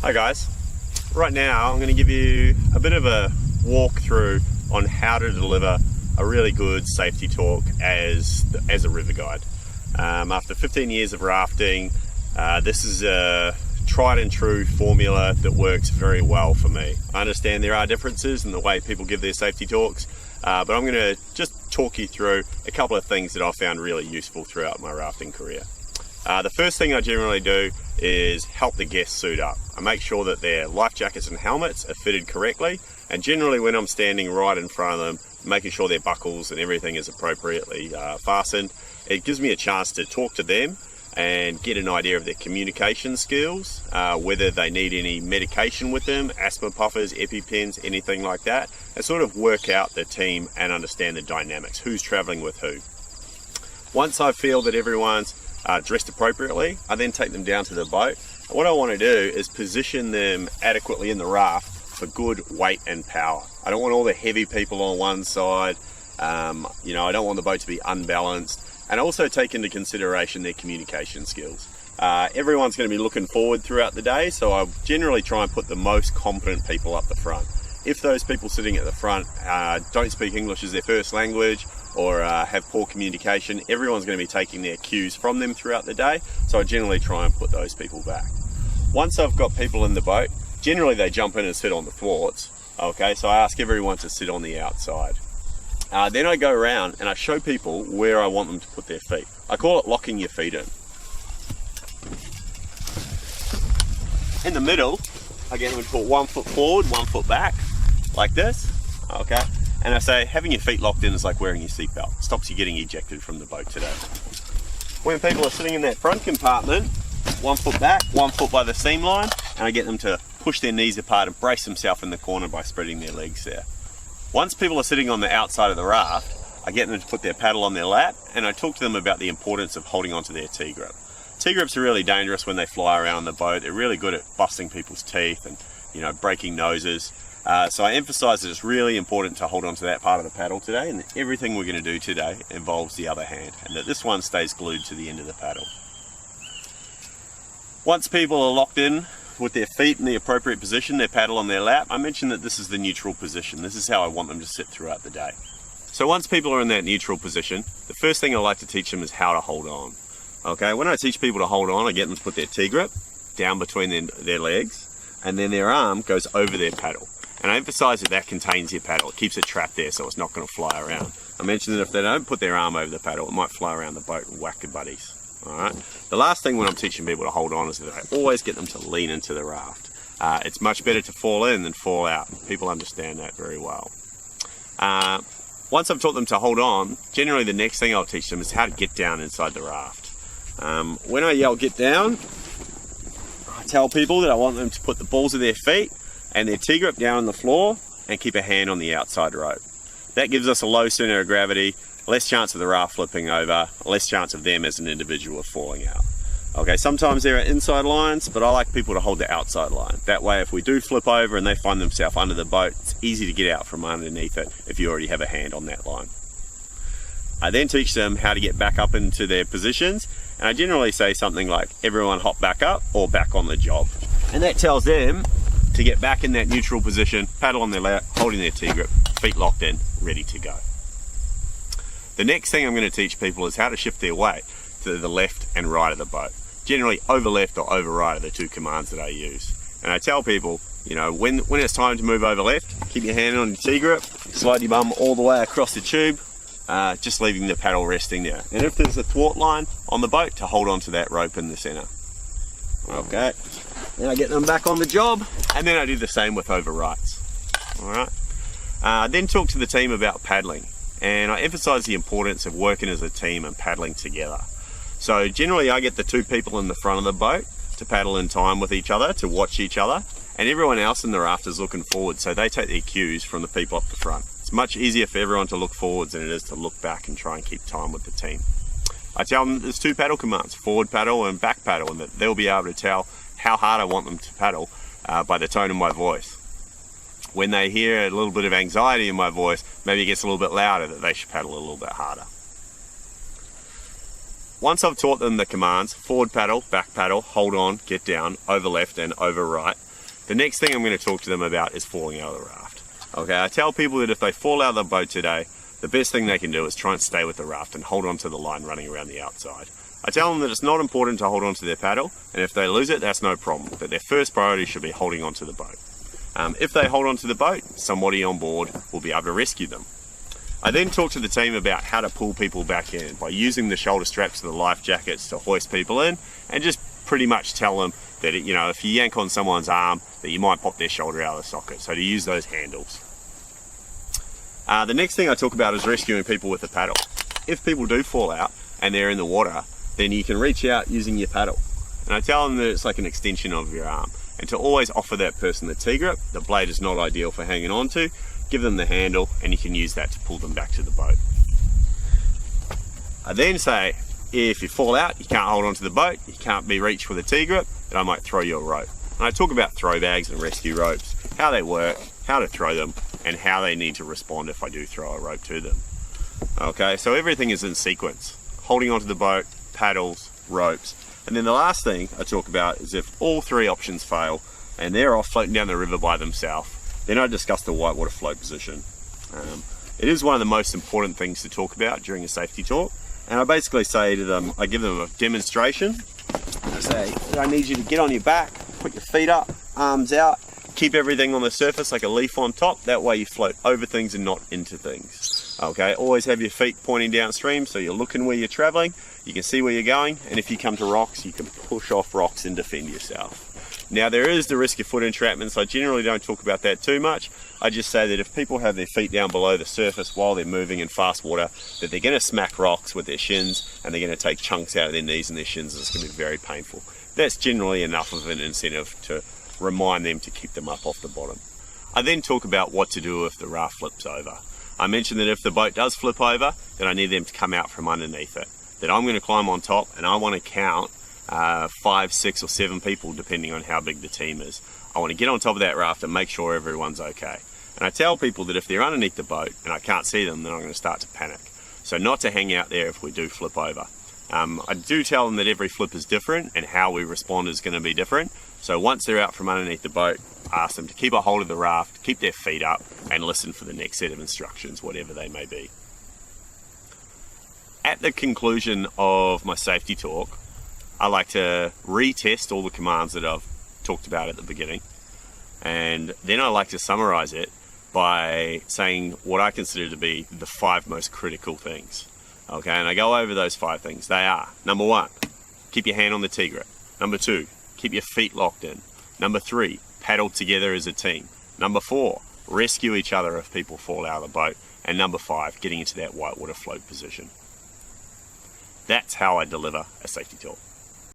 Hi guys, right now I'm going to give you a bit of a walkthrough on how to deliver a really good safety talk as a river guide. After 15 years of rafting, this is a tried and true formula that works very well for me. I understand there are differences in the way people give their safety talks, but I'm going to just talk you through a couple of things that I've found really useful throughout my rafting career. The first thing I generally do is help the guests suit up. I make sure that their life jackets and helmets are fitted correctly, and generally when I'm standing right in front of them, making sure their buckles and everything is appropriately fastened, it gives me a chance to talk to them and get an idea of their communication skills, whether they need any medication with them, asthma puffers, EpiPens, anything like that, and sort of work out the team and understand the dynamics, who's traveling with who. Once I feel that everyone's dressed appropriately, I then take them down to the boat. What I want to do is position them adequately in the raft for good weight and power. I don't want all the heavy people on one side. I don't want the boat to be unbalanced, and also take into consideration their communication skills. Everyone's going to be looking forward throughout the day, so I generally try and put the most competent people up the front. If those people sitting at the front don't speak English as their first language, or have poor communication, everyone's going to be taking their cues from them throughout the day, so I generally try and put those people back. Once I've got people in the boat, generally they jump in and sit on the thwarts, okay, so I ask everyone to sit on the outside. Then I go around and I show people where I want them to put their feet. I call it locking your feet in. In the middle, I get them to put 1 foot forward, 1 foot back, like this, okay? And I say, having your feet locked in is like wearing your seatbelt. Stops you getting ejected from the boat today. When people are sitting in that front compartment, 1 foot back, 1 foot by the seam line, and I get them to push their knees apart and brace themselves in the corner by spreading their legs there. Once people are sitting on the outside of the raft, I get them to put their paddle on their lap, and I talk to them about the importance of holding onto their T-grip. T-grips are really dangerous when they fly around the boat. They're really good at busting people's teeth and breaking noses. So I emphasize that it's really important to hold on to that part of the paddle today, and that everything we're going to do today involves the other hand, and that this one stays glued to the end of the paddle. Once people are locked in with their feet in the appropriate position, their paddle on their lap, I mentioned that this is the neutral position. This is how I want them to sit throughout the day. So once people are in that neutral position, the first thing I like to teach them is how to hold on. Okay, when I teach people to hold on, I get them to put their T-grip down between their legs, and then their arm goes over their paddle. And I emphasize that contains your paddle. It keeps it trapped there so it's not going to fly around. I mentioned that if they don't put their arm over the paddle, it might fly around the boat and whack their buddies. Alright. The last thing when I'm teaching people to hold on is that I always get them to lean into the raft. It's much better to fall in than fall out. People understand that very well. Once I've taught them to hold on, generally the next thing I'll teach them is how to get down inside the raft. When I yell get down, I tell people that I want them to put the balls of their feet and their T-grip down on the floor and keep a hand on the outside rope. That gives us a low center of gravity, less chance of the raft flipping over, less chance of them as an individual falling out. Okay, sometimes there are inside lines, but I like people to hold the outside line. That way if we do flip over and they find themselves under the boat, it's easy to get out from underneath it if you already have a hand on that line. I then teach them how to get back up into their positions, and I generally say something like, everyone hop back up or back on the job. And that tells them to get back in that neutral position, paddle on their lap, holding their T-grip, feet locked in, ready to go. The next thing I'm going to teach people is how to shift their weight to the left and right of the boat. Generally, over left or over right are the two commands that I use. And I tell people, when it's time to move over left, keep your hand on your T-grip, slide your bum all the way across the tube, just leaving the paddle resting there. And if there's a thwart line on the boat, to hold on to that rope in the center. Okay. Then I get them back on the job, and then I do the same with over rights. Alright. Then talk to the team about paddling, and I emphasize the importance of working as a team and paddling together. So generally I get the two people in the front of the boat to paddle in time with each other, to watch each other, and everyone else in the raft is looking forward, so they take their cues from the people up the front. It's much easier for everyone to look forwards than it is to look back and try and keep time with the team. I tell them there's two paddle commands, forward paddle and back paddle, and that they'll be able to tell how hard I want them to paddle by the tone of my voice. When they hear a little bit of anxiety in my voice, maybe it gets a little bit louder, that they should paddle a little bit harder. Once I've taught them the commands, forward paddle, back paddle, hold on, get down, over left and over right, The next thing I'm going to talk to them about is falling out of the raft. Okay, I tell people that if they fall out of the boat today, the best thing they can do is try and stay with the raft and hold on to the line running around the outside. I tell them that it's not important to hold on to their paddle, and if they lose it, that's no problem, but their first priority should be holding on to the boat. If they hold on to the boat, somebody on board will be able to rescue them. I then talk to the team about how to pull people back in by using the shoulder straps of the life jackets to hoist people in, and just pretty much tell them that, if you yank on someone's arm, that you might pop their shoulder out of the socket, so to use those handles. The next thing I talk about is rescuing people with a paddle. If people do fall out and they're in the water, then you can reach out using your paddle. And I tell them that it's like an extension of your arm, and to always offer that person the T-grip. The blade is not ideal for hanging on to. Give them the handle and you can use that to pull them back to the boat. I then say, if you fall out, you can't hold on to the boat, you can't be reached with a T-grip, then I might throw you a rope. And I talk about throw bags and rescue ropes, how they work, how to throw them, and how they need to respond if I do throw a rope to them. Okay, so everything is in sequence. Holding onto the boat, paddles, ropes. And then the last thing I talk about is if all three options fail and they're off floating down the river by themselves, then I discuss the whitewater float position. It is one of the most important things to talk about during a safety talk. And I basically say to them, I give them a demonstration. I say, I need you to get on your back, put your feet up, arms out, keep everything on the surface like a leaf on top. That way you float over things and not into things. Okay, always have your feet pointing downstream so you're looking where you're traveling, you can see where you're going, and if you come to rocks, you can push off rocks and defend yourself. Now there is the risk of foot entrapment, so I generally don't talk about that too much. I just say that if people have their feet down below the surface while they're moving in fast water, that they're going to smack rocks with their shins and they're going to take chunks out of their knees and their shins, and it's going to be very painful. That's generally enough of an incentive to remind them to keep them up off the bottom. I then talk about what to do if the raft flips over. I mentioned that if the boat does flip over, then I need them to come out from underneath it. That I'm going to climb on top and I want to count 5, 6 or 7 people depending on how big the team is. I want to get on top of that raft and make sure everyone's okay. And I tell people that if they're underneath the boat and I can't see them, then I'm going to start to panic. So not to hang out there if we do flip over. I do tell them that every flip is different and how we respond is going to be different. So once they're out from underneath the boat, ask them to keep a hold of the raft, keep their feet up, and listen for the next set of instructions, whatever they may be. At the conclusion of my safety talk, I like to retest all the commands that I've talked about at the beginning, and then I like to summarize it by saying what I consider to be the 5 most critical things. Okay, and I go over those 5 things. They are: number 1, keep your hand on the T-grip. Number 2, keep your feet locked in. Number 3, paddle together as a team. Number 4, rescue each other if people fall out of the boat. And number 5, getting into that whitewater float position. That's how I deliver a safety talk.